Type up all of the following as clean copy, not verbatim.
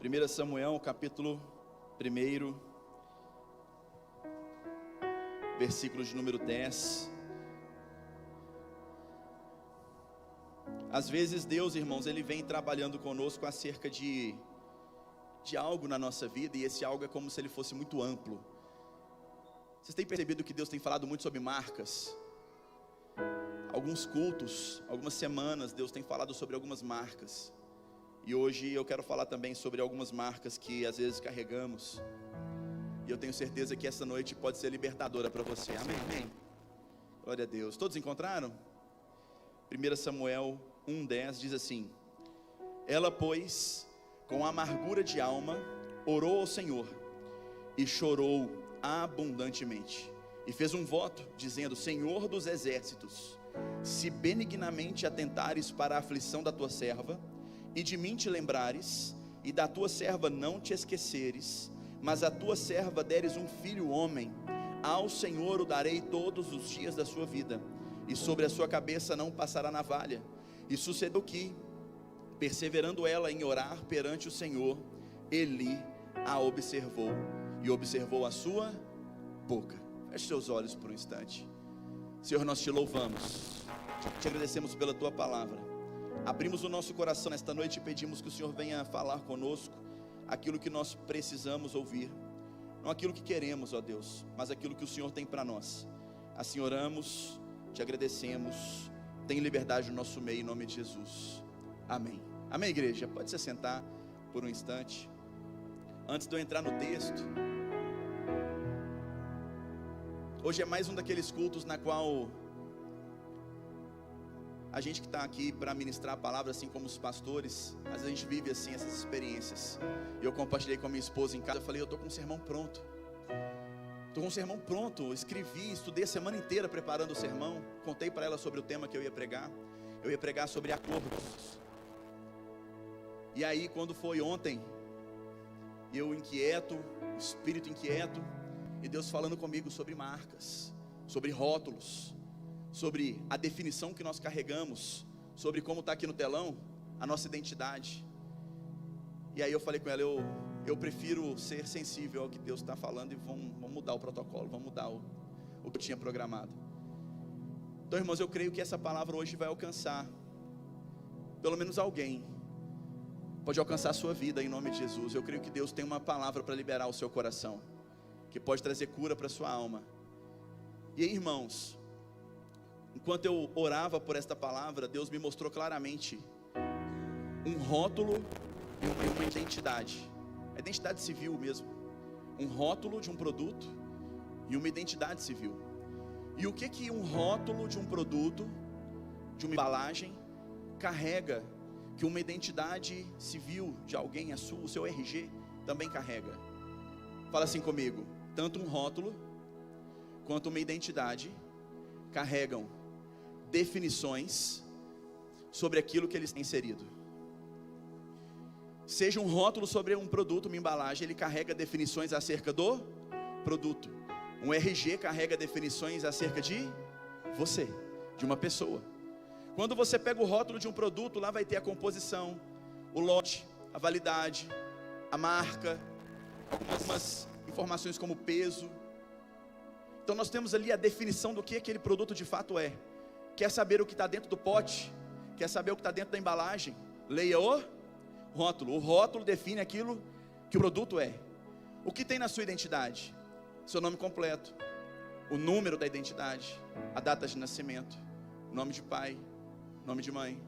1 Samuel, capítulo 1, versículo de número 10. Às vezes Deus, irmãos, Ele vem trabalhando conosco acerca de algo na nossa vida, e esse algo é como se ele fosse muito amplo. Vocês têm percebido que Deus tem falado muito sobre marcas? Alguns cultos, algumas semanas, Deus tem falado sobre algumas marcas. E hoje eu quero falar também sobre algumas marcas que às vezes carregamos. E eu tenho certeza que essa noite pode ser libertadora para você. Amém? Amém. Glória a Deus. Todos encontraram? 1 Samuel 1:10 diz assim: Ela, pois, com amargura de alma, orou ao Senhor e chorou abundantemente. E fez um voto, dizendo: Senhor dos exércitos, se benignamente atentares para a aflição da tua serva, e de mim te lembrares, e da tua serva não te esqueceres, mas a tua serva deres um filho homem, ao Senhor o darei todos os dias da sua vida, e sobre a sua cabeça não passará navalha. E sucedeu que, perseverando ela em orar perante o Senhor, Eli a observou, e observou a sua boca. Feche seus olhos por um instante. Senhor, nós te louvamos, te agradecemos pela tua palavra. Abrimos o nosso coração nesta noite e pedimos que o Senhor venha falar conosco aquilo que nós precisamos ouvir, não aquilo que queremos, ó Deus, mas aquilo que o Senhor tem para nós. Assim oramos, te agradecemos. Tem liberdade no nosso meio, em nome de Jesus. Amém. Amém, igreja? Pode se sentar por um instante. Antes de eu entrar no texto, hoje é mais um daqueles cultos na qual a gente que está aqui para ministrar a palavra, assim como os pastores, às vezes a gente vive assim essas experiências. Eu compartilhei com a minha esposa em casa, eu falei: eu estou com um sermão pronto. Estou com um sermão pronto, escrevi, estudei a semana inteira preparando o sermão. Contei para ela sobre o tema que eu ia pregar. Eu ia pregar sobre acordos. E aí quando foi ontem, eu inquieto, o espírito inquieto, e Deus falando comigo sobre marcas, sobre rótulos, sobre a definição que nós carregamos, sobre como está aqui no telão, a nossa identidade. E aí eu falei com ela: eu prefiro ser sensível ao que Deus está falando, e vamos mudar o protocolo, vamos mudar o que eu tinha programado. Então, irmãos, eu creio que essa palavra hoje vai alcançar pelo menos alguém, pode alcançar a sua vida em nome de Jesus. Eu creio que Deus tem uma palavra para liberar o seu coração, que pode trazer cura para a sua alma. E aí, irmãos, enquanto eu orava por esta palavra, Deus me mostrou claramente um rótulo e uma identidade. A identidade civil mesmo. Um rótulo de um produto e uma identidade civil. E o que um rótulo de um produto, de uma embalagem, carrega, que uma identidade civil de alguém, o seu RG, também carrega? Fala assim comigo: tanto um rótulo quanto uma identidade carregam definições sobre aquilo que eles têm inserido. Seja um rótulo sobre um produto, uma embalagem, ele carrega definições acerca do produto. Um RG carrega definições acerca de você, de uma pessoa. Quando você pega o rótulo de um produto, lá vai ter a composição, o lote, a validade, a marca, algumas informações como peso. Então nós temos ali a definição do que aquele produto de fato é. Quer saber o que está dentro do pote? Quer saber o que está dentro da embalagem? Leia o rótulo. O rótulo define aquilo que o produto é. O que tem na sua identidade? Seu nome completo, o número da identidade, a data de nascimento, nome de pai, nome de mãe.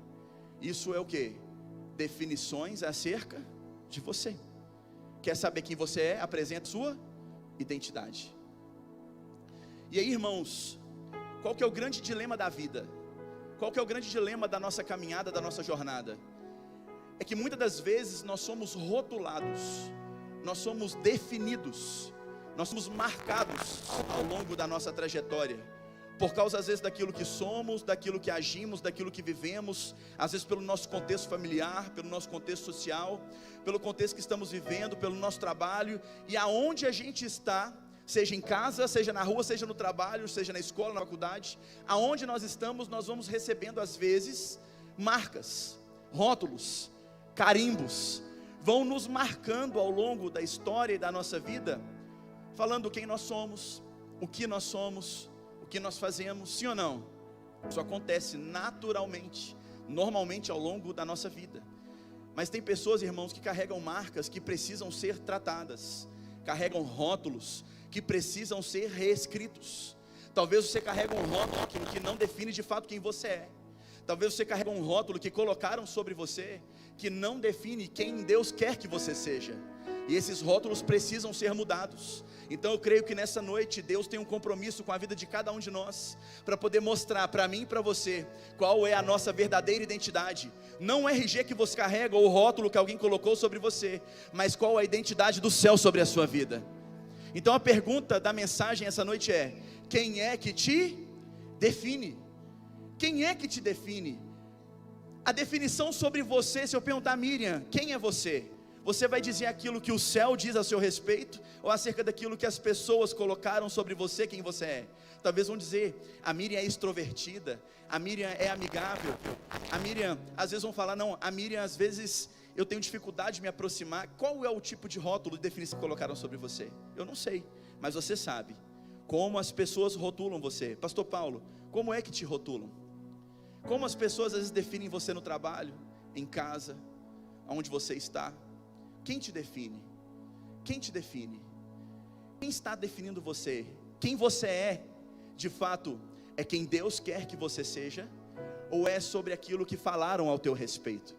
Isso é o que? Definições acerca de você. Quer saber quem você é? Apresenta sua identidade. E aí, irmãos, qual que é o grande dilema da vida? Qual que é o grande dilema da nossa caminhada, da nossa jornada? É que muitas das vezes nós somos rotulados, nós somos definidos, nós somos marcados ao longo da nossa trajetória, por causa às vezes daquilo que somos, daquilo que agimos, daquilo que vivemos, às vezes pelo nosso contexto familiar, pelo nosso contexto social, pelo contexto que estamos vivendo, pelo nosso trabalho, e aonde a gente está, seja em casa, seja na rua, seja no trabalho, seja na escola, na faculdade, aonde nós estamos, nós vamos recebendo às vezes marcas, rótulos, carimbos, vão nos marcando ao longo da história e da nossa vida, falando quem nós somos, o que nós somos, o que nós fazemos, sim ou não? Isso acontece naturalmente, normalmente ao longo da nossa vida. Mas tem pessoas, irmãos, que carregam marcas que precisam ser tratadas, carregam rótulos que precisam ser reescritos. Talvez você carregue um rótulo que não define de fato quem você é. Talvez você carregue um rótulo que colocaram sobre você, que não define quem Deus quer que você seja. E esses rótulos precisam ser mudados. Então eu creio que nessa noite Deus tem um compromisso com a vida de cada um de nós, para poder mostrar para mim e para você qual é a nossa verdadeira identidade. Não o RG que você carrega ou o rótulo que alguém colocou sobre você, mas qual a identidade do céu sobre a sua vida. Então a pergunta da mensagem essa noite é: quem é que te define? Quem é que te define? A definição sobre você, se eu perguntar, Miriam, quem é você? Você vai dizer aquilo que o céu diz a seu respeito, ou acerca daquilo que as pessoas colocaram sobre você, quem você é? Talvez vão dizer, a Miriam é extrovertida, a Miriam é amigável, a Miriam, às vezes vão falar, não, a Miriam às vezes eu tenho dificuldade de me aproximar. Qual é o tipo de rótulo de definição que colocaram sobre você? Eu não sei, mas você sabe. Como as pessoas rotulam você? Pastor Paulo, como é que te rotulam? Como as pessoas às vezes definem você no trabalho, em casa, onde você está? Quem te define? Quem te define? Quem está definindo você? Quem você é, de fato, é quem Deus quer que você seja? Ou é sobre aquilo que falaram ao teu respeito?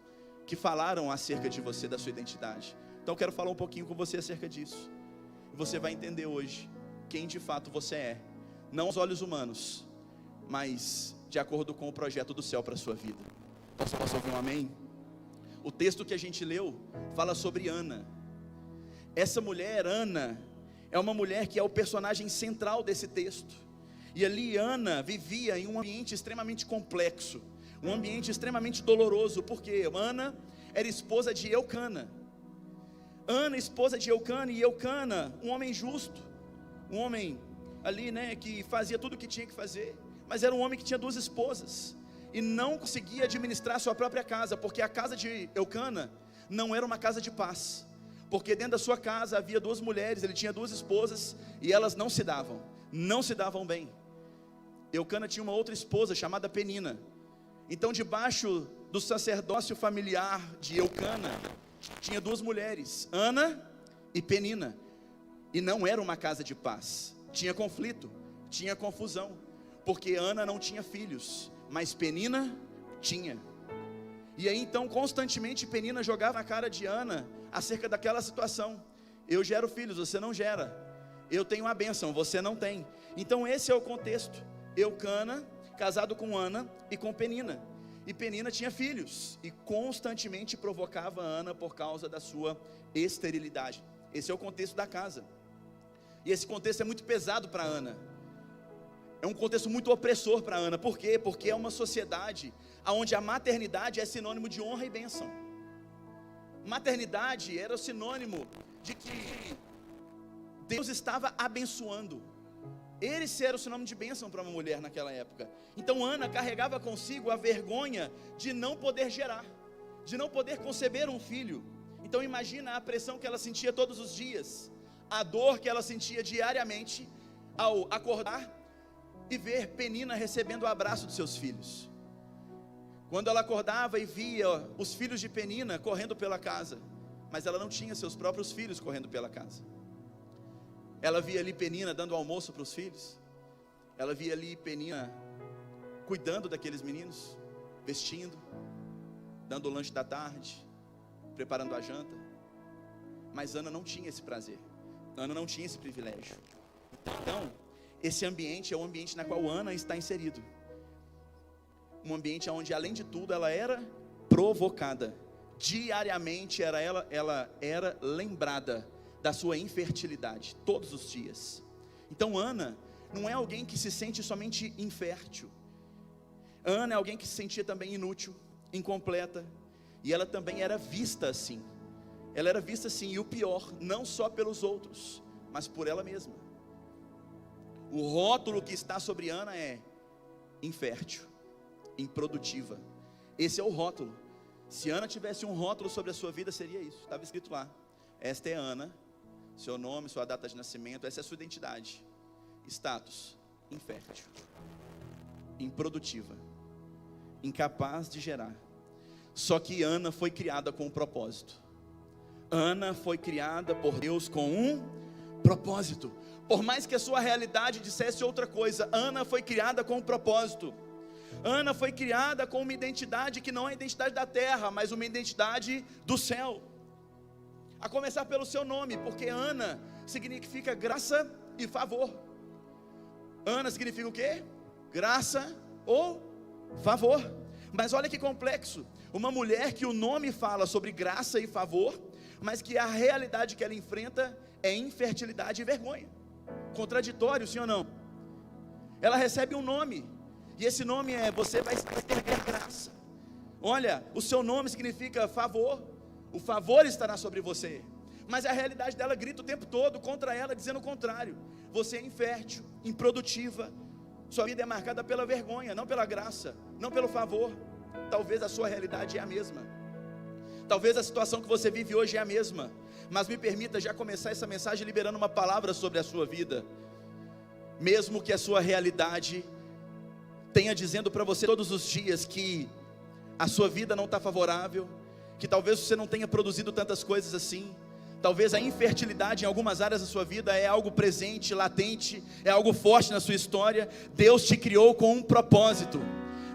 Que falaram acerca de você, da sua identidade? Então eu quero falar um pouquinho com você acerca disso. E você vai entender hoje quem de fato você é. Não aos olhos humanos, mas de acordo com o projeto do céu para a sua vida. Posso ouvir um amém? O texto que a gente leu fala sobre Ana. Essa mulher, Ana, é uma mulher que é o personagem central desse texto. E ali Ana vivia em um ambiente extremamente complexo, um ambiente extremamente doloroso, porque Ana era esposa de Eucana. Ana, esposa de Eucana, e Eucana, um homem justo, um homem ali, que fazia tudo o que tinha que fazer, mas era um homem que tinha 2 esposas, e não conseguia administrar sua própria casa, porque a casa de Eucana não era uma casa de paz, porque dentro da sua casa havia 2 mulheres, ele tinha 2 esposas, e elas não se davam bem. Eucana tinha uma outra esposa chamada Penina. Então debaixo do sacerdócio familiar de Eucana, tinha 2 mulheres, Ana e Penina, e não era uma casa de paz, tinha conflito, tinha confusão, porque Ana não tinha filhos, mas Penina tinha. E aí então constantemente Penina jogava na cara de Ana acerca daquela situação: eu gero filhos, você não gera, eu tenho a bênção, você não tem. Então esse é o contexto. Eucana casado com Ana e com Penina, e Penina tinha filhos, e constantemente provocava Ana por causa da sua esterilidade. Esse é o contexto da casa, e esse contexto é muito pesado para Ana, é um contexto muito opressor para Ana. Por quê? Porque é uma sociedade onde a maternidade é sinônimo de honra e bênção. Maternidade era o sinônimo de que Deus estava abençoando. Esse era o sinônimo de bênção para uma mulher naquela época. Então Ana carregava consigo a vergonha de não poder gerar, de não poder conceber um filho. Então imagina a pressão que ela sentia todos os dias, a dor que ela sentia diariamente ao acordar e ver Penina recebendo o abraço dos seus filhos. Quando ela acordava e via os filhos de Penina correndo pela casa, mas ela não tinha seus próprios filhos correndo pela casa. Ela via ali Penina dando almoço para os filhos, ela via ali Penina cuidando daqueles meninos, vestindo, dando o lanche da tarde, preparando a janta. Mas Ana não tinha esse prazer, Ana não tinha esse privilégio. Então, esse ambiente é o ambiente na qual Ana está inserido. Um ambiente onde, além de tudo, ela era provocada. Diariamente ela era lembrada da sua infertilidade, todos os dias. Então Ana não é alguém que se sente somente infértil. Ana é alguém que se sentia também inútil, incompleta, e ela também era vista assim. Ela era vista assim, e o pior, não só pelos outros, mas por ela mesma. O rótulo que está sobre Ana é infértil, improdutiva. Esse é o rótulo. Se Ana tivesse um rótulo sobre a sua vida, seria isso. Estava escrito lá: esta é Ana, seu nome, sua data de nascimento, essa é a sua identidade. Status: infértil, improdutiva, incapaz de gerar. Só que Ana foi criada com um propósito. Ana foi criada por Deus com um propósito. Por mais que a sua realidade dissesse outra coisa, Ana foi criada com um propósito. Ana foi criada com uma identidade que não é a identidade da terra, mas uma identidade do céu. A começar pelo seu nome, porque Ana significa graça e favor. Ana significa o quê? Graça ou favor. Mas olha que complexo. Uma mulher que o nome fala sobre graça e favor, mas que a realidade que ela enfrenta é infertilidade e vergonha. Contraditório, sim ou não? Ela recebe um nome, e esse nome é: você vai ter graça. Olha, o seu nome significa favor, o favor estará sobre você. Mas a realidade dela grita o tempo todo contra ela, dizendo o contrário: você é infértil, improdutiva, sua vida é marcada pela vergonha, não pela graça, não pelo favor. Talvez a sua realidade é a mesma, talvez a situação que você vive hoje é a mesma, mas me permita já começar essa mensagem liberando uma palavra sobre a sua vida. Mesmo que a sua realidade tenha dizendo para você todos os dias que a sua vida não está favorável, que talvez você não tenha produzido tantas coisas assim, talvez a infertilidade em algumas áreas da sua vida é algo presente, latente, é algo forte na sua história. Deus te criou com um propósito,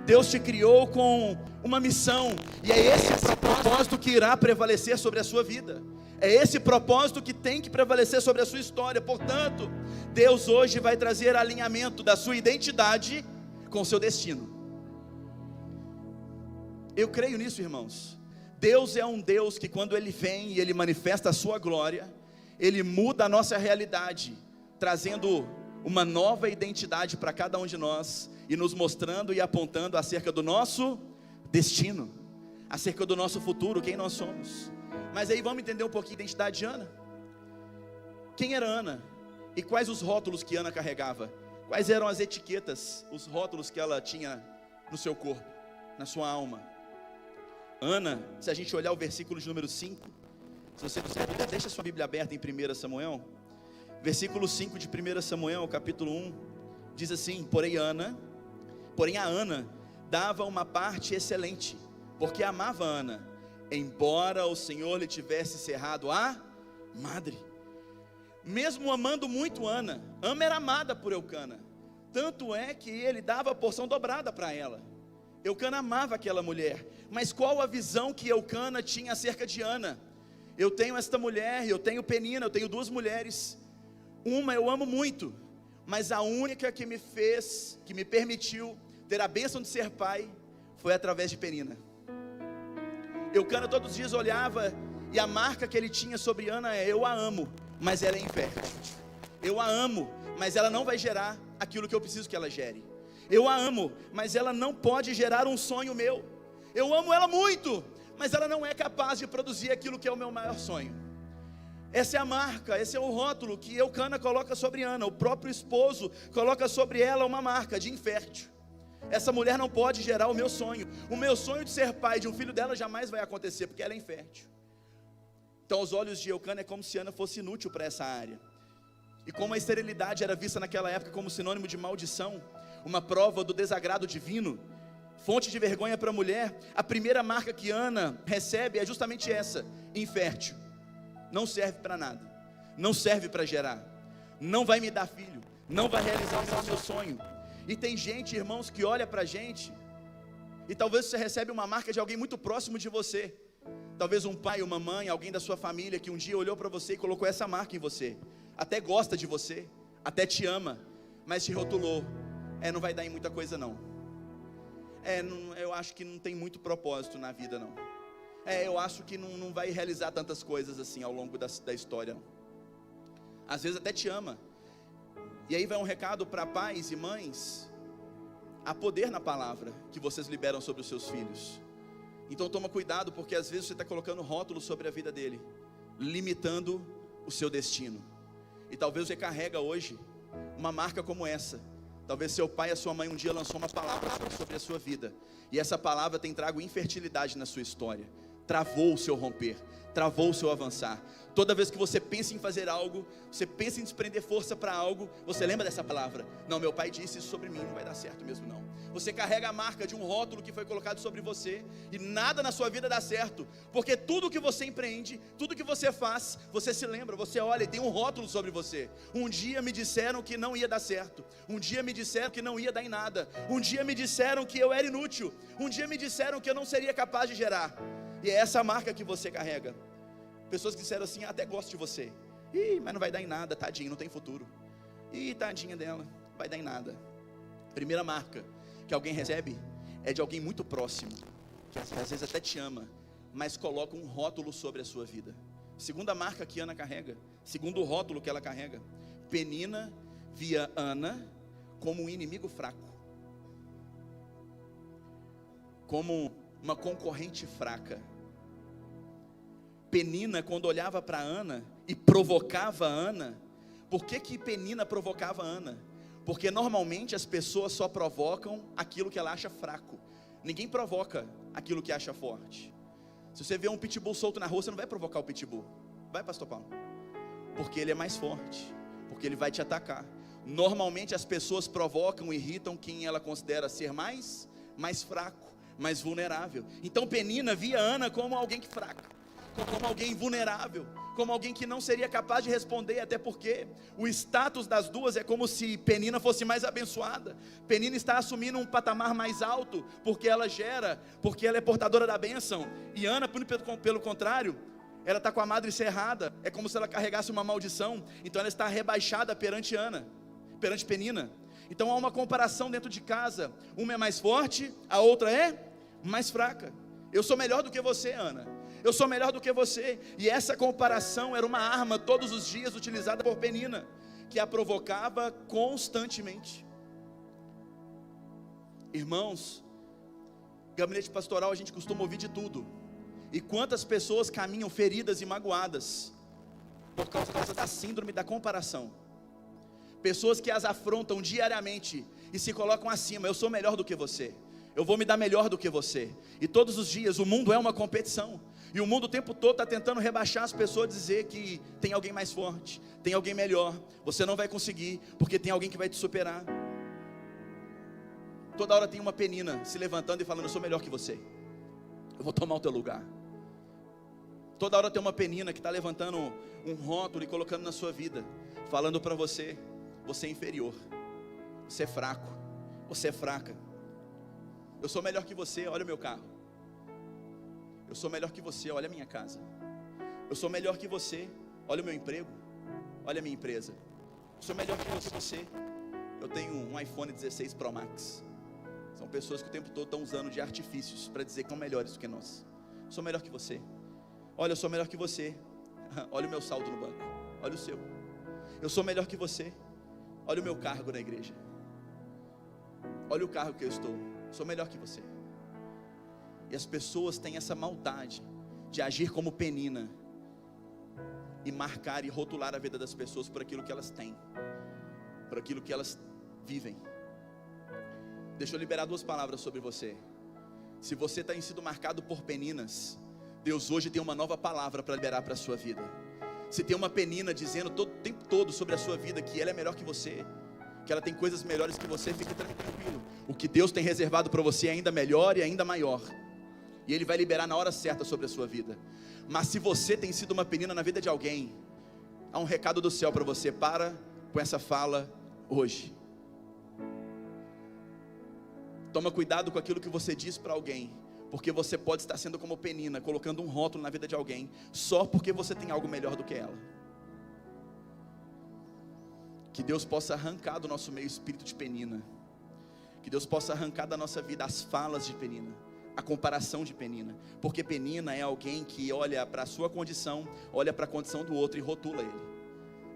Deus te criou com uma missão, e é esse propósito que irá prevalecer sobre a sua vida, é esse propósito que tem que prevalecer sobre a sua história. Portanto, Deus hoje vai trazer alinhamento da sua identidade com o seu destino. Eu creio nisso, irmãos. Deus é um Deus que, quando Ele vem e Ele manifesta a sua glória, Ele muda a nossa realidade, trazendo uma nova identidade para cada um de nós, e nos mostrando e apontando acerca do nosso destino, acerca do nosso futuro, quem nós somos. Mas aí vamos entender um pouquinho a identidade de Ana. Quem era Ana? E quais os rótulos que Ana carregava? Quais eram as etiquetas, os rótulos que ela tinha no seu corpo, na sua alma? Ana, se a gente olhar o versículo de número 5, se você quiser, deixa sua Bíblia aberta em 1 Samuel, versículo 5 de 1 Samuel, capítulo 1, diz assim: porém a Ana dava uma parte excelente, porque amava Ana, embora o Senhor lhe tivesse cerrado a madre. Mesmo amando muito Ana, Ana era amada por Eucana, tanto é que ele dava a porção dobrada para ela. Eucana amava aquela mulher, mas qual a visão que Eucana tinha acerca de Ana? Eu tenho esta mulher, eu tenho Penina, eu tenho duas mulheres, uma eu amo muito, mas a única que me permitiu ter a bênção de ser pai, foi através de Penina. Eucana todos os dias olhava, e a marca que ele tinha sobre Ana é: eu a amo, mas ela é infértil. Eu a amo, mas ela não vai gerar aquilo que eu preciso que ela gere. Eu a amo, mas ela não pode gerar um sonho meu. Eu amo ela muito, mas ela não é capaz de produzir aquilo que é o meu maior sonho. Essa é a marca, esse é o rótulo que Eucana coloca sobre Ana. O próprio esposo coloca sobre ela uma marca de infértil. Essa mulher não pode gerar o meu sonho. O meu sonho de ser pai de um filho dela jamais vai acontecer, porque ela é infértil. Então, aos olhos de Eucana, é como se Ana fosse inútil para essa área. E como a esterilidade era vista naquela época como sinônimo de maldição, uma prova do desagrado divino, fonte de vergonha para a mulher, a primeira marca que Ana recebe é justamente essa: infértil. Não serve para nada, não serve para gerar, não vai me dar filho, não vai realizar o meu sonho. E tem gente, irmãos, que olha para a gente, e talvez você recebe uma marca de alguém muito próximo de você, talvez um pai, uma mãe, alguém da sua família, que um dia olhou para você e colocou essa marca em você, até gosta de você, até te ama, mas te rotulou: não vai dar em muita coisa não, eu acho que não tem muito propósito na vida não, eu acho que não vai realizar tantas coisas assim ao longo da história não. Às vezes até te ama. E aí vai um recado para pais e mães: há poder na palavra que vocês liberam sobre os seus filhos. Então toma cuidado, porque às vezes você está colocando rótulos sobre a vida dele, limitando o seu destino. E talvez você carrega hoje uma marca como essa, Talvez seu pai e a sua mãe um dia lançou uma palavra sobre a sua vida, e essa palavra tem trago infertilidade na sua história, travou o seu romper, travou o seu avançar. Toda vez que você pensa em fazer algo, você pensa em desprender força para algo, você lembra dessa palavra: não, meu pai disse isso sobre mim, não vai dar certo mesmo não. Você carrega a marca de um rótulo que foi colocado sobre você, e nada na sua vida dá certo, porque tudo que você empreende, tudo que você faz, você se lembra, você olha e tem um rótulo sobre você. Um dia me disseram que não ia dar certo, um dia me disseram que não ia dar em nada, um dia me disseram que eu era inútil, um dia me disseram que eu não seria capaz de gerar. E é essa marca que você carrega. Pessoas que disseram assim: até gosto de você, mas não vai dar em nada, tadinho, não tem futuro, tadinha dela, não vai dar em nada. Primeira marca que alguém recebe é de alguém muito próximo, que às vezes até te ama, mas coloca um rótulo sobre a sua vida. Segunda marca que Ana carrega, segundo rótulo que ela carrega: Penina via Ana como um inimigo fraco, como uma concorrente fraca. Penina, quando olhava para Ana e provocava Ana, por que Penina provocava Ana? Porque normalmente as pessoas só provocam aquilo que ela acha fraco, ninguém provoca aquilo que acha forte. Se você vê um pitbull solto na rua, você não vai provocar o pitbull, vai, pastor Paulo? Porque ele é mais forte, porque ele vai te atacar. Normalmente as pessoas provocam, irritam quem ela considera ser mais fraco, mais vulnerável. Então Penina via Ana como alguém fraca, como alguém vulnerável, como alguém que não seria capaz de responder, até porque o status das duas é como se Penina fosse mais abençoada. Penina está assumindo um patamar mais alto, porque ela gera, porque ela é portadora da bênção, e Ana, pelo contrário, ela está com a madre cerrada, é como se ela carregasse uma maldição, então ela está rebaixada perante Penina. Então há uma comparação dentro de casa, uma é mais forte, a outra é mais fraca. Eu sou melhor do que você, Ana, eu sou melhor do que você. E essa comparação era uma arma todos os dias utilizada por Penina, que a provocava constantemente. Irmãos, gabinete pastoral a gente costuma ouvir de tudo. E quantas pessoas caminham feridas e magoadas por causa da síndrome da comparação. Pessoas que as afrontam diariamente e se colocam acima: eu sou melhor do que você, eu vou me dar melhor do que você. E todos os dias o mundo é uma competição, e o mundo o tempo todo está tentando rebaixar as pessoas, dizer que tem alguém mais forte, tem alguém melhor, você não vai conseguir, porque tem alguém que vai te superar. Toda hora tem uma Penina se levantando e falando: eu sou melhor que você, eu vou tomar o teu lugar. Toda hora tem uma Penina que está levantando um rótulo e colocando na sua vida, falando para você: você é inferior, você é fraco, você é fraca. Eu sou melhor que você, olha o meu carro. Eu sou melhor que você, olha a minha casa. Eu sou melhor que você, olha o meu emprego, olha a minha empresa. Eu sou melhor que você, eu tenho um iPhone 16 Pro Max. São pessoas que o tempo todo estão usando de artifícios para dizer que são melhores do que nós. Eu sou melhor que você, olha, eu sou melhor que você, olha o meu saldo no banco, olha o seu. Eu sou melhor que você, olha o meu cargo na igreja, olha o carro que eu estou. Eu sou melhor que você. E as pessoas têm essa maldade de agir como Penina e marcar e rotular a vida das pessoas por aquilo que elas têm, por aquilo que elas vivem. Deixa eu liberar 2 palavras sobre você. Se você tem sido marcado por Peninas, Deus hoje tem uma nova palavra para liberar para a sua vida. Se tem uma Penina dizendo o tempo todo sobre a sua vida que ela é melhor que você, que ela tem coisas melhores que você, fique tranquilo. O que Deus tem reservado para você é ainda melhor e ainda maior, e Ele vai liberar na hora certa sobre a sua vida. Mas se você tem sido uma Penina na vida de alguém, há um recado do céu para você. Para com essa fala hoje. Toma cuidado com aquilo que você diz para alguém, porque você pode estar sendo como Penina, colocando um rótulo na vida de alguém, só porque você tem algo melhor do que ela. Que Deus possa arrancar do nosso meio o espírito de Penina. Que Deus possa arrancar da nossa vida as falas de Penina, a comparação de Penina. Porque Penina é alguém que olha para a sua condição, olha para a condição do outro e rotula ele.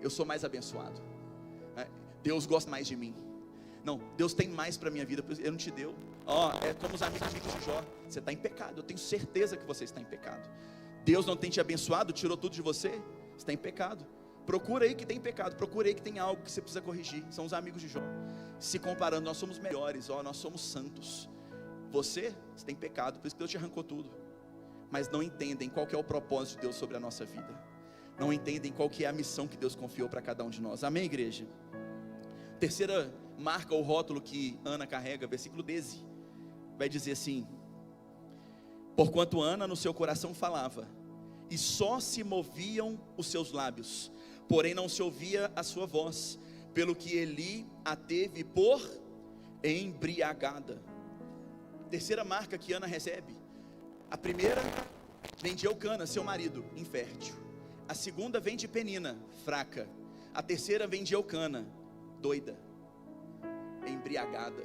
Eu sou mais abençoado, Deus gosta mais de mim. Não, Deus tem mais para a minha vida, Ele não te deu. É como os amigos de Jó: você está em pecado, eu tenho certeza que você está em pecado. Deus não tem te abençoado, tirou tudo de você, você está em pecado. Procura aí que tem pecado, procura aí que tem algo que você precisa corrigir. São os amigos de Jó, se comparando, nós somos melhores, nós somos santos. Você tem pecado, por isso que Deus te arrancou tudo. Mas não entendem qual que é o propósito de Deus sobre a nossa vida. Não entendem qual que é a missão que Deus confiou para cada um de nós. Amém, igreja? Terceira marca ou rótulo que Ana carrega, versículo 13, vai dizer assim: porquanto Ana no seu coração falava, e só se moviam os seus lábios, porém não se ouvia a sua voz, pelo que Eli a teve por embriagada. Terceira marca que Ana recebe. A primeira vem de Eucana, seu marido, infértil. A segunda vem de Penina, fraca. A terceira vem de Eucana, doida, embriagada.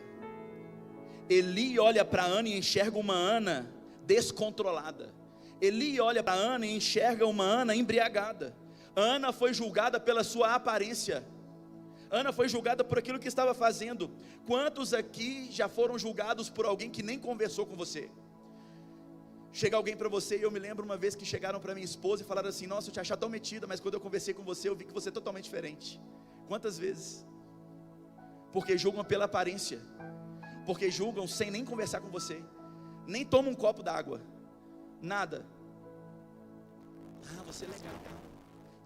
Eli olha para Ana e enxerga uma Ana descontrolada. Eli olha para Ana e enxerga uma Ana embriagada. Ana foi julgada pela sua aparência. Ana foi julgada por aquilo que estava fazendo. Quantos aqui já foram julgados por alguém que nem conversou com você? Chega alguém para você, e eu me lembro uma vez que chegaram para minha esposa e falaram assim: nossa, eu te achava tão metida, mas quando eu conversei com você, eu vi que você é totalmente diferente. Quantas vezes? Porque julgam pela aparência, porque julgam sem nem conversar com você, nem tomam um copo d'água, nada. Ah, você é legal,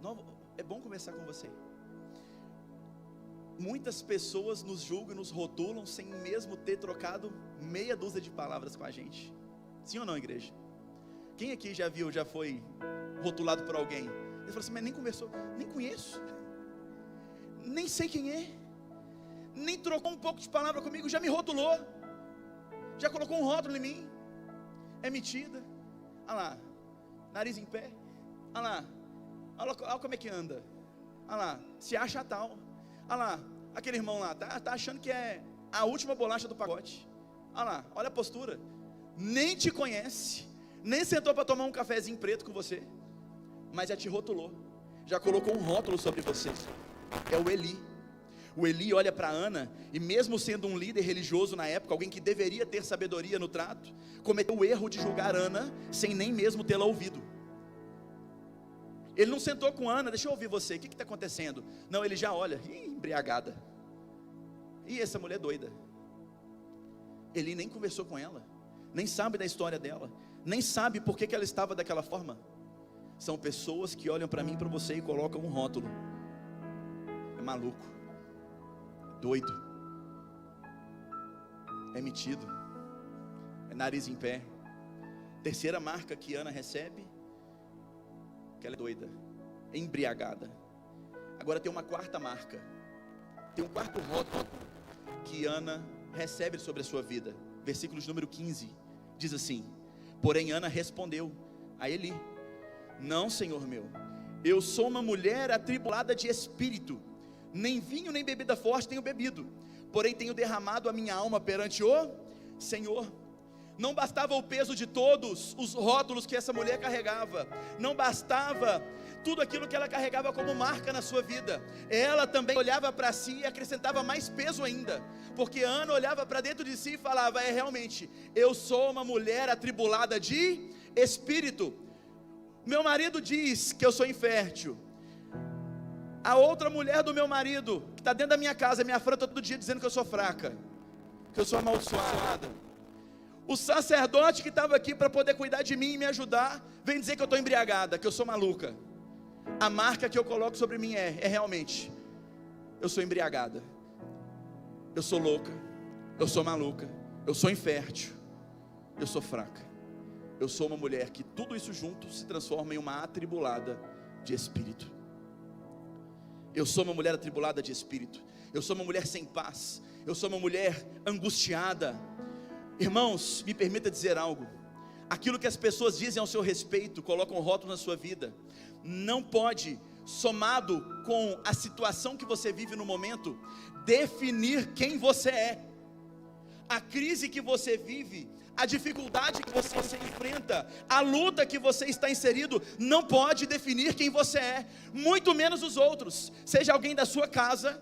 não, é bom conversar com você. Muitas pessoas nos julgam e nos rotulam sem mesmo ter trocado meia dúzia de palavras com a gente. Sim ou não, igreja? Quem aqui já viu, já foi rotulado por alguém? Ele falou assim: mas nem conversou, nem conheço, nem sei quem é, nem trocou um pouco de palavra comigo, já me rotulou, já colocou um rótulo em mim. É metida, olha lá, nariz em pé, olha lá, como é que anda, olha lá, se acha tal, olha lá, aquele irmão lá, tá achando que é a última bolacha do pacote, olha lá, olha a postura, nem te conhece, nem sentou para tomar um cafezinho preto com você, mas já te rotulou, já colocou um rótulo sobre você. É o Eli. O Eli olha para Ana, e mesmo sendo um líder religioso na época, alguém que deveria ter sabedoria no trato, cometeu o erro de julgar Ana, sem nem mesmo tê-la ouvido. Ele não sentou com Ana: deixa eu ouvir você, o que está acontecendo? Não, ele já olha: embriagada, e essa mulher doida. Eli nem conversou com ela, nem sabe da história dela, nem sabe por que ela estava daquela forma. São pessoas que olham para mim e para você e colocam um rótulo: é maluco, doido, é metido, é nariz em pé. Terceira marca que Ana recebe, que ela é doida, é embriagada. Agora tem uma quarta marca, tem um quarto rótulo que Ana recebe sobre a sua vida. Versículos número 15, diz assim: porém Ana respondeu a Eli: não, Senhor meu, eu sou uma mulher atribulada de espírito, nem vinho nem bebida forte tenho bebido, porém tenho derramado a minha alma perante o Senhor. Não bastava o peso de todos os rótulos que essa mulher carregava, não bastava tudo aquilo que ela carregava como marca na sua vida, ela também olhava para si e acrescentava mais peso ainda, porque Ana olhava para dentro de si e falava: realmente, eu sou uma mulher atribulada de espírito. Meu marido diz que eu sou infértil, a outra mulher do meu marido, que está dentro da minha casa, me afronta todo dia dizendo que eu sou fraca, que eu sou amaldiçoada. O sacerdote que estava aqui para poder cuidar de mim e me ajudar, vem dizer que eu estou embriagada, que eu sou maluca. A marca que eu coloco sobre mim é realmente, eu sou embriagada, eu sou louca, eu sou maluca, eu sou infértil, eu sou fraca, eu sou uma mulher que tudo isso junto se transforma em uma atribulada de espírito. Eu sou uma mulher atribulada de espírito, eu sou uma mulher sem paz, eu sou uma mulher angustiada. Irmãos, me permita dizer algo: aquilo que as pessoas dizem ao seu respeito, colocam rótulo na sua vida, não pode, somado com a situação que você vive no momento, definir quem você é. A crise que você vive, a dificuldade que você enfrenta, a luta que você está inserido, não pode definir quem você é, muito menos os outros. Seja alguém da sua casa,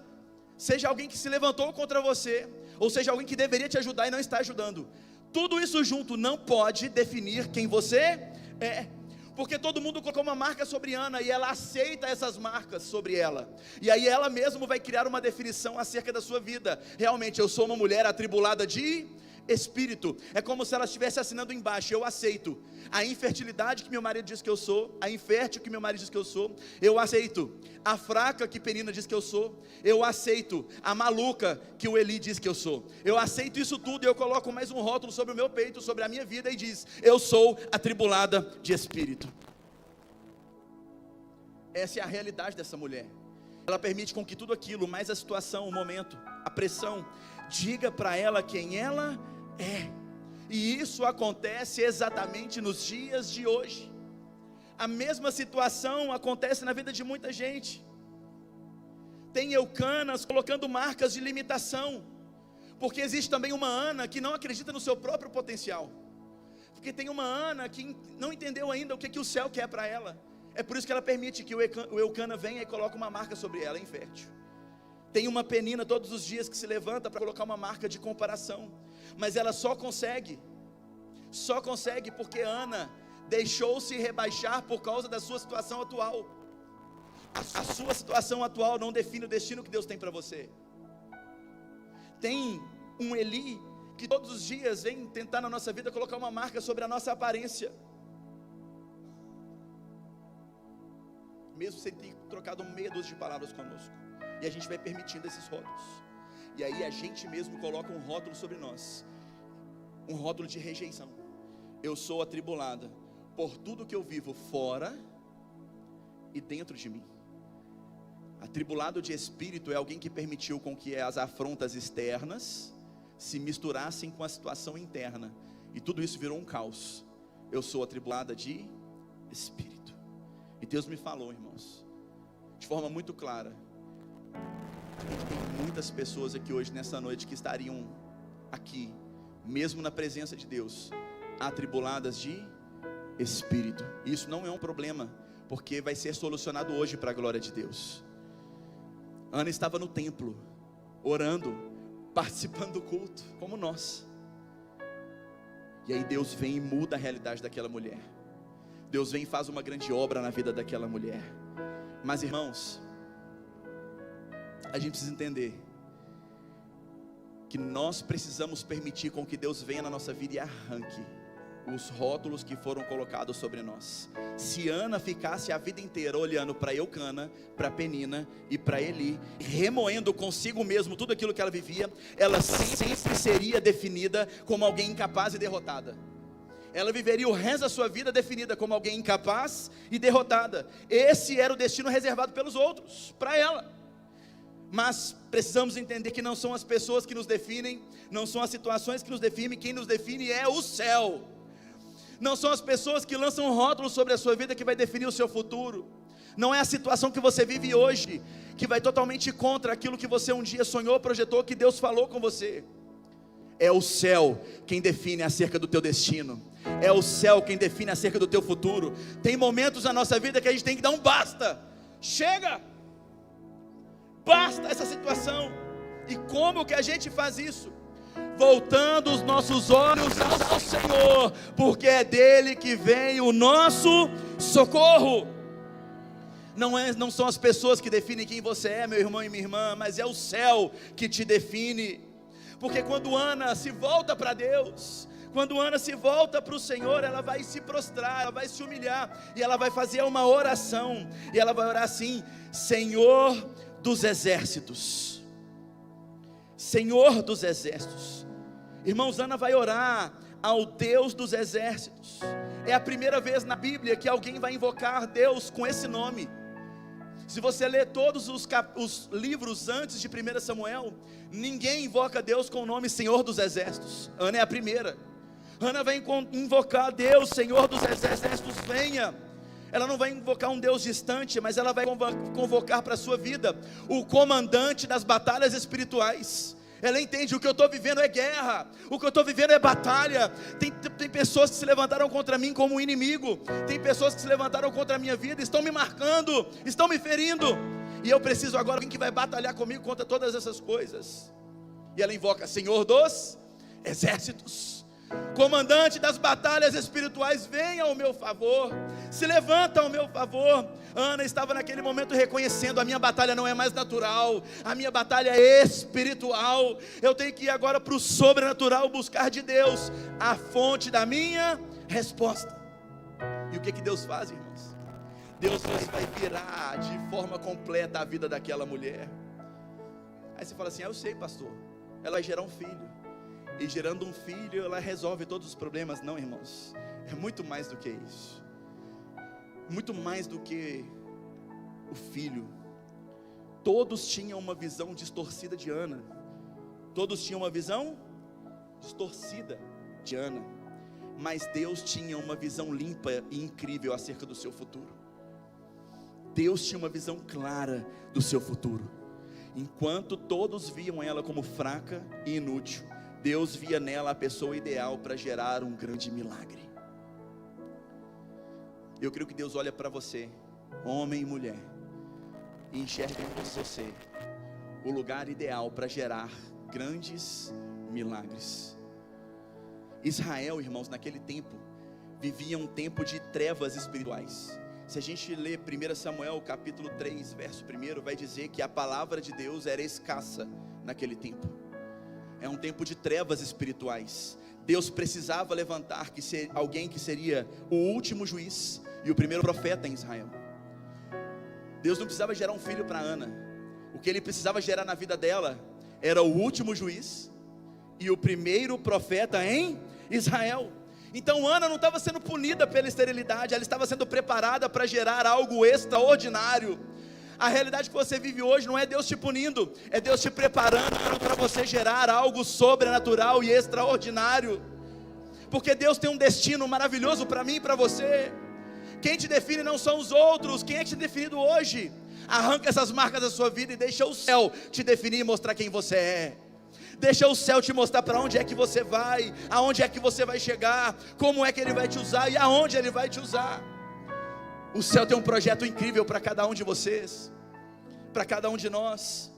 seja alguém que se levantou contra você, ou seja alguém que deveria te ajudar e não está ajudando. Tudo isso junto não pode definir quem você é, porque todo mundo colocou uma marca sobre Ana, e ela aceita essas marcas sobre ela, e aí ela mesma vai criar uma definição acerca da sua vida. Realmente, eu sou uma mulher atribulada de espírito. É como se ela estivesse assinando embaixo: eu aceito a infertilidade que meu marido diz que eu sou, a infértil que meu marido diz que eu sou, eu aceito a fraca que Penina diz que eu sou, eu aceito a maluca que o Eli diz que eu sou, eu aceito isso tudo, e eu coloco mais um rótulo sobre o meu peito, sobre a minha vida, e diz: eu sou atribulada de espírito. Essa é a realidade dessa mulher. Ela permite com que tudo aquilo, mais a situação, o momento, a pressão, diga para ela quem ela é. E isso acontece exatamente nos dias de hoje. A mesma situação acontece na vida de muita gente. Tem Eucanas colocando marcas de limitação, porque existe também uma Ana que não acredita no seu próprio potencial, porque tem uma Ana que não entendeu ainda o que o céu quer para ela. É por isso que ela permite que o Eucana venha e coloque uma marca sobre ela, infértil. Tem uma Penina todos os dias que se levanta para colocar uma marca de comparação, mas ela só consegue porque Ana deixou-se rebaixar por causa da sua situação atual. A sua situação atual não define o destino que Deus tem para você. Tem um Eli que todos os dias vem tentar na nossa vida colocar uma marca sobre a nossa aparência, mesmo sem ter trocado meia dúzia de palavras conosco, e a gente vai permitindo esses rótulos, e aí a gente mesmo coloca um rótulo sobre nós, um rótulo de rejeição. Eu sou atribulada por tudo que eu vivo fora e dentro de mim. Atribulado de espírito é alguém que permitiu com que as afrontas externas se misturassem com a situação interna, e tudo isso virou um caos. Eu sou atribulada de espírito. E Deus me falou, irmãos, de forma muito clara, tem muitas pessoas aqui hoje, nessa noite, que estariam aqui, mesmo na presença de Deus, atribuladas de espírito. Isso não é um problema, porque vai ser solucionado hoje para a glória de Deus. Ana estava no templo, orando, participando do culto, como nós. E aí Deus vem e muda a realidade daquela mulher. Deus vem e faz uma grande obra na vida daquela mulher. Mas, irmãos, a gente precisa entender que nós precisamos permitir com que Deus venha na nossa vida e arranque os rótulos que foram colocados sobre nós. Se Ana ficasse a vida inteira olhando para Eucana, para Penina e para Eli, remoendo consigo mesmo tudo aquilo que ela vivia, ela sempre seria definida como alguém incapaz e derrotada. Ela viveria o resto da sua vida definida como alguém incapaz e derrotada. Esse era o destino reservado pelos outros, para ela. Mas precisamos entender que não são as pessoas que nos definem, não são as situações que nos definem, quem nos define é o céu. Não são as pessoas que lançam rótulos sobre a sua vida que vai definir o seu futuro. Não é a situação que você vive hoje que vai totalmente contra aquilo que você um dia sonhou, projetou, que Deus falou com você. É o céu quem define acerca do teu destino. É o céu quem define acerca do teu futuro. Tem momentos na nossa vida que a gente tem que dar um basta. Chega! Basta essa situação. E como que a gente faz isso? Voltando os nossos olhos ao Senhor, porque é dele que vem o nosso socorro. Não são as pessoas que definem quem você é, meu irmão e minha irmã, mas é o céu que te define. Porque quando Ana se volta para Deus, quando Ana se volta para o Senhor, ela vai se prostrar, ela vai se humilhar, e ela vai fazer uma oração, e ela vai orar assim: Senhor dos exércitos, Senhor dos exércitos. Irmãos, Ana vai orar ao Deus dos exércitos. É a primeira vez na Bíblia que alguém vai invocar Deus com esse nome. Se você ler todos os livros antes de 1 Samuel, ninguém invoca Deus com o nome Senhor dos exércitos. Ana é a primeira. Ana vai invocar Deus, Senhor dos exércitos, venha. Ela não vai invocar um Deus distante, mas ela vai convocar para a sua vida o comandante das batalhas espirituais. Ela entende: o que eu estou vivendo é guerra, o que eu estou vivendo é batalha. Tem pessoas que se levantaram contra mim como um inimigo, tem pessoas que se levantaram contra a minha vida, estão me marcando, estão me ferindo, e eu preciso agora de alguém que vai batalhar comigo contra todas essas coisas. E ela invoca Senhor dos exércitos. Comandante das batalhas espirituais, vem ao meu favor, se levanta ao meu favor. Ana estava naquele momento reconhecendo: a minha batalha não é mais natural, a minha batalha é espiritual. Eu tenho que ir agora para o sobrenatural, buscar de Deus a fonte da minha resposta. E o que Deus faz, irmãos? Deus vai virar de forma completa a vida daquela mulher. Aí você fala assim: eu sei, pastor, ela vai gerar um filho, e gerando um filho ela resolve todos os problemas. Não, irmãos, é muito mais do que isso. Muito mais do que o filho. Todos tinham uma visão distorcida de Ana. Todos tinham uma visão distorcida de Ana. Mas Deus tinha uma visão limpa e incrível acerca do seu futuro. Deus tinha uma visão clara do seu futuro. Enquanto todos viam ela como fraca e inútil, Deus via nela a pessoa ideal para gerar um grande milagre. Eu creio que Deus olha para você, homem e mulher, e enxerga em você o lugar ideal para gerar grandes milagres. Israel, irmãos, naquele tempo vivia um tempo de trevas espirituais. Se a gente ler 1 Samuel capítulo 3, verso 1, vai dizer que a palavra de Deus era escassa naquele tempo. É um tempo de trevas espirituais. Deus precisava levantar alguém que seria o último juiz e o primeiro profeta em Israel. Deus não precisava gerar um filho para Ana. O que Ele precisava gerar na vida dela era o último juiz e o primeiro profeta em Israel. Então Ana não estava sendo punida pela esterilidade, ela estava sendo preparada para gerar algo extraordinário. A realidade que você vive hoje não é Deus te punindo, é Deus te preparando para você gerar algo sobrenatural e extraordinário. Porque Deus tem um destino maravilhoso para mim e para você. Quem te define não são os outros. Quem é que te definido hoje? Arranca essas marcas da sua vida e deixa o céu te definir e mostrar quem você é. Deixa o céu te mostrar para onde é que você vai, aonde é que você vai chegar, como é que Ele vai te usar e aonde Ele vai te usar. O céu tem um projeto incrível para cada um de vocês, para cada um de nós.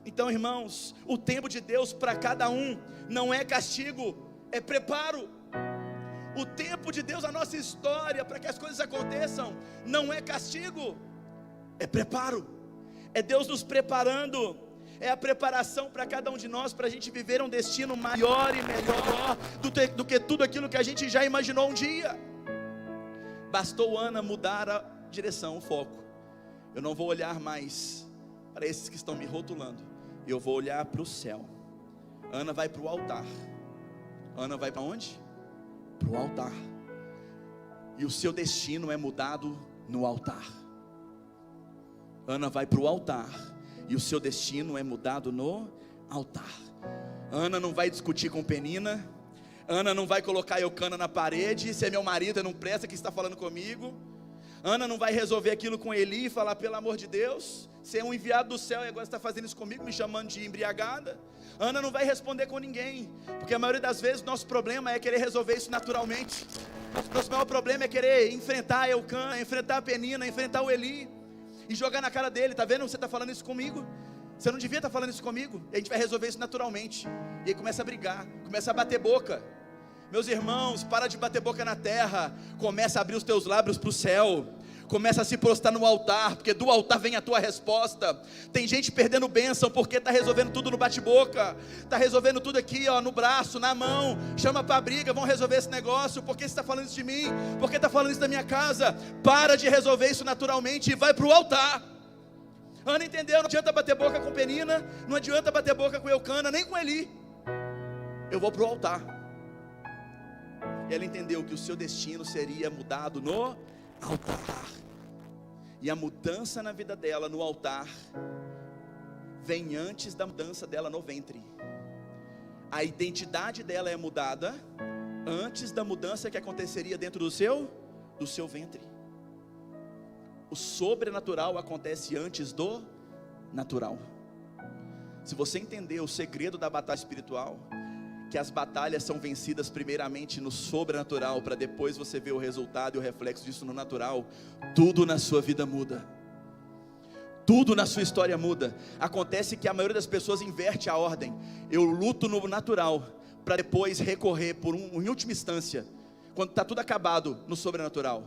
Então, irmãos, o tempo de Deus para cada um não é castigo, é preparo. O tempo de Deus, a nossa história, para que as coisas aconteçam, não é castigo, é preparo. É Deus nos preparando, é a preparação para cada um de nós, para a gente viver um destino maior e melhor do que tudo aquilo que a gente já imaginou um dia. Bastou Ana mudar a direção, o foco. Eu não vou olhar mais para esses que estão me rotulando, eu vou olhar para o céu. Ana vai para o altar. Ana vai para onde? Para o altar. E o seu destino é mudado no altar. Ana vai para o altar e o seu destino é mudado no altar. Ana não vai discutir com Penina. Ana não vai colocar Eucana na parede: se é meu marido, não presta, que está falando comigo. Ana não vai resolver aquilo com Eli e falar: pelo amor de Deus, você é um enviado do céu e agora está fazendo isso comigo, me chamando de embriagada. Ana não vai responder com ninguém, porque a maioria das vezes nosso problema é querer resolver isso naturalmente. Nosso maior problema é querer enfrentar Eucana, enfrentar a Penina, enfrentar o Eli e jogar na cara dele: tá vendo, você está falando isso comigo, você não devia estar falando isso comigo. E a gente vai resolver isso naturalmente, e aí começa a brigar, começa a bater boca. Meus irmãos, para de bater boca na terra, começa a abrir os teus lábios para o céu, começa a se prostrar no altar, porque do altar vem a tua resposta. Tem gente perdendo bênção porque está resolvendo tudo no bate-boca, está resolvendo tudo aqui, ó, no braço, na mão. Chama para a briga, vão resolver esse negócio. Por que você está falando isso de mim? Por que está falando isso da minha casa? Para de resolver isso naturalmente e vai para o altar. Ana entendeu, não adianta bater boca com Penina, não adianta bater boca com Eucana, nem com Eli. Eu vou para o altar. E ela entendeu que o seu destino seria mudado no altar. E a mudança na vida dela no altar vem antes da mudança dela no ventre. A identidade dela é mudada antes da mudança que aconteceria dentro do seu ventre. O sobrenatural acontece antes do natural. Se você entender o segredo da batalha espiritual, que as batalhas são vencidas primeiramente no sobrenatural, para depois você ver o resultado e o reflexo disso no natural, tudo na sua vida muda, tudo na sua história muda. Acontece que a maioria das pessoas inverte a ordem. Eu luto no natural para depois recorrer em última instância, quando está tudo acabado, no sobrenatural.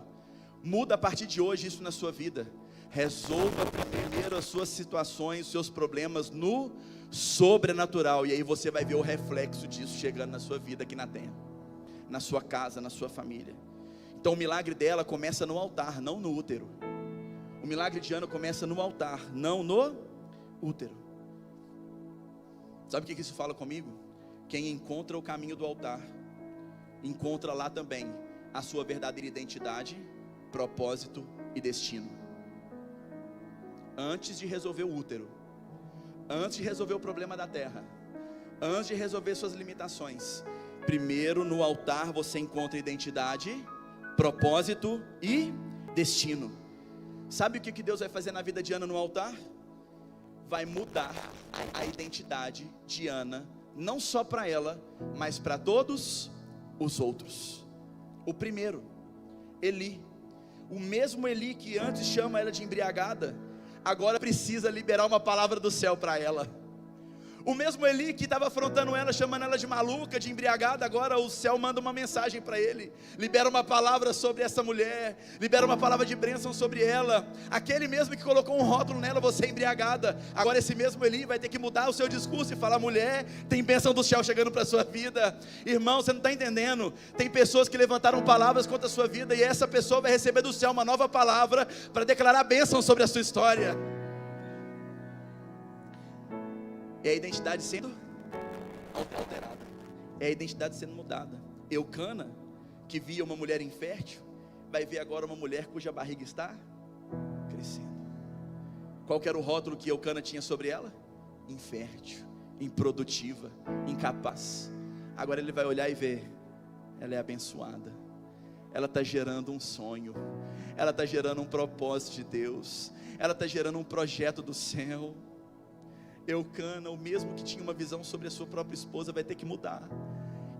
Muda a partir de hoje isso na sua vida. Resolva primeiro as suas situações, os seus problemas no sobrenatural, e aí você vai ver o reflexo disso chegando na sua vida aqui na terra, na sua casa, na sua família. Então o milagre dela começa no altar, não no útero. O milagre de Ana começa no altar, não no útero. Sabe o que isso fala comigo? Quem encontra o caminho do altar, encontra lá também a sua verdadeira identidade, propósito e destino. Antes de resolver o útero, antes de resolver o problema da terra, antes de resolver suas limitações, primeiro no altar você encontra identidade, propósito e destino. Sabe o que Deus vai fazer na vida de Ana no altar? Vai mudar a identidade de Ana, não só para ela, mas para todos os outros. O primeiro, Eli, o mesmo Eli que antes chama ela de embriagada, agora precisa liberar uma palavra do céu para ela. O mesmo Eli que estava afrontando ela, chamando ela de maluca, de embriagada, agora o céu manda uma mensagem para ele, libera uma palavra sobre essa mulher, libera uma palavra de bênção sobre ela. Aquele mesmo que colocou um rótulo nela, você é embriagada, agora esse mesmo Eli vai ter que mudar o seu discurso e falar: mulher, tem bênção do céu chegando para a sua vida. Irmão, você não está entendendo, tem pessoas que levantaram palavras contra a sua vida, e essa pessoa vai receber do céu uma nova palavra, para declarar bênção sobre a sua história. É a identidade sendo alterada, é a identidade sendo mudada. Eucana, que via uma mulher infértil, vai ver agora uma mulher cuja barriga está crescendo. Qual que era o rótulo que Eucana tinha sobre ela? Infértil, improdutiva, incapaz. Agora ele vai olhar e ver, ela é abençoada, ela está gerando um sonho, ela está gerando um propósito de Deus, ela está gerando um projeto do céu. Eucana, o mesmo que tinha uma visão sobre a sua própria esposa, vai ter que mudar,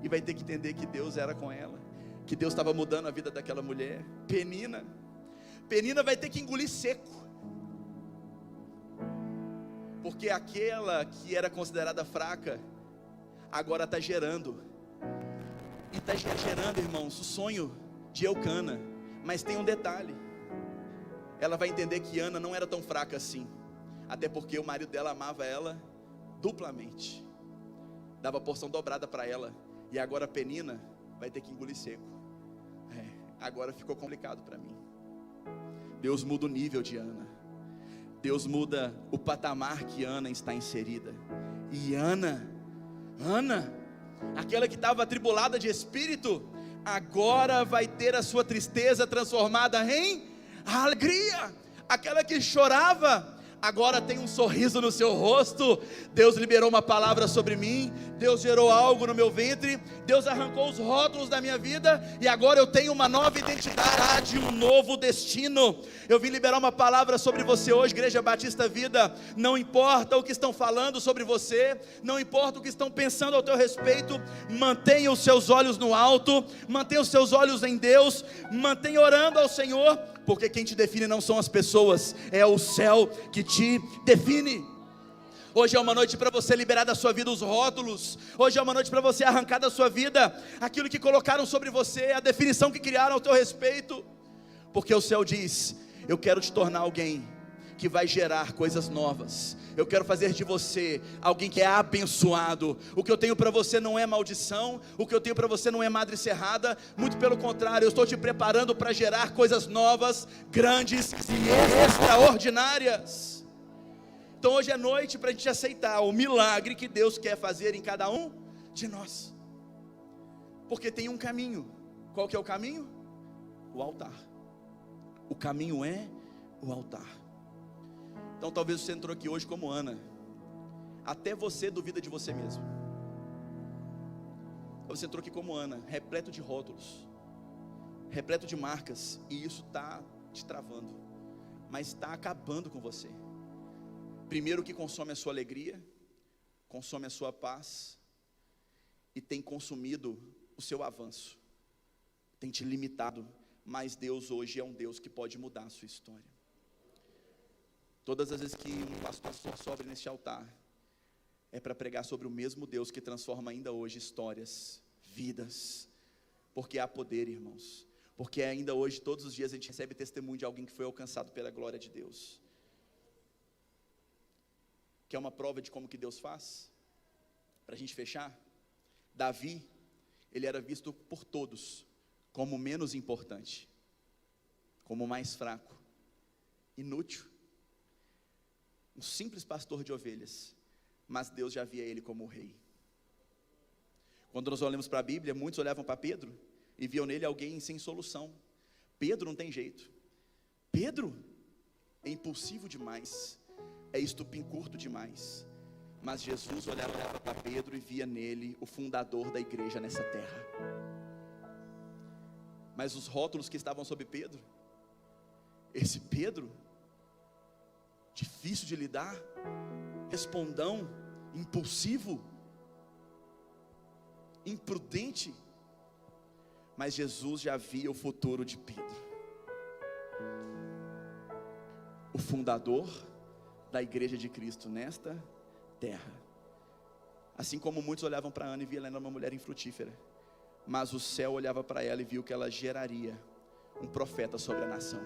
e vai ter que entender que Deus era com ela, que Deus estava mudando a vida daquela mulher. Penina vai ter que engolir seco, porque aquela que era considerada fraca, agora está gerando, e está gerando, irmãos, o sonho de Eucana. Mas tem um detalhe, ela vai entender que Ana não era tão fraca assim, até porque o marido dela amava ela duplamente, dava porção dobrada para ela, e agora Penina vai ter que engolir seco. Agora ficou complicado para mim. Deus muda o nível de Ana, Deus muda o patamar que Ana está inserida. E Ana, aquela que estava atribulada de espírito, agora vai ter a sua tristeza transformada em alegria. Aquela que chorava, agora tem um sorriso no seu rosto. Deus liberou uma palavra sobre mim, Deus gerou algo no meu ventre, Deus arrancou os rótulos da minha vida, e agora eu tenho uma nova identidade, um novo destino. Eu vim liberar uma palavra sobre você hoje, Igreja Batista Vida. Não importa o que estão falando sobre você, não importa o que estão pensando ao teu respeito, mantenha os seus olhos no alto, mantenha os seus olhos em Deus, mantenha orando ao Senhor, porque quem te define não são as pessoas, é o céu que te define. Hoje é uma noite para você liberar da sua vida os rótulos. Hoje é uma noite para você arrancar da sua vida aquilo que colocaram sobre você, a definição que criaram ao teu respeito. Porque o céu diz: eu quero te tornar alguém que vai gerar coisas novas. Eu quero fazer de você alguém que é abençoado. O que eu tenho para você não é maldição, o que eu tenho para você não é madre serrada, muito pelo contrário, eu estou te preparando para gerar coisas novas, grandes e extraordinárias. Então hoje é noite para a gente aceitar o milagre que Deus quer fazer em cada um de nós, porque tem um caminho. Qual que é o caminho? O altar. O caminho é o altar. Então talvez você entrou aqui hoje como Ana, até você duvida de você mesmo. Você entrou aqui como Ana, repleto de rótulos, repleto de marcas, e isso está te travando, mas está acabando com você. Primeiro, que consome a sua alegria, consome a sua paz, e tem consumido o seu avanço, tem te limitado. Mas Deus hoje é um Deus que pode mudar a sua história. Todas as vezes que um pastor sobe nesse altar, é para pregar sobre o mesmo Deus que transforma ainda hoje histórias, vidas, porque há poder, irmãos, porque ainda hoje, todos os dias a gente recebe testemunho de alguém que foi alcançado pela glória de Deus. Quer uma prova de como que Deus faz? Para a gente fechar, Davi, ele era visto por todos como menos importante, como mais fraco, inútil, um simples pastor de ovelhas, mas Deus já via ele como o rei. Quando nós olhamos para a Bíblia, muitos olhavam para Pedro e viam nele alguém sem solução. Pedro não tem jeito, Pedro é impulsivo demais, é estupim-curto demais, mas Jesus olhava para Pedro e via nele o fundador da igreja nessa terra. Mas os rótulos que estavam sobre Pedro, esse Pedro, difícil de lidar, respondão, impulsivo, imprudente, mas Jesus já via o futuro de Pedro, o fundador da igreja de Cristo nesta terra. Assim como muitos olhavam para Ana e viam ela uma mulher infrutífera, mas o céu olhava para ela e viu que ela geraria um profeta sobre a nação.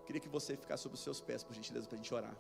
Queria que você ficasse sobre os seus pés, por gentileza, para a gente orar.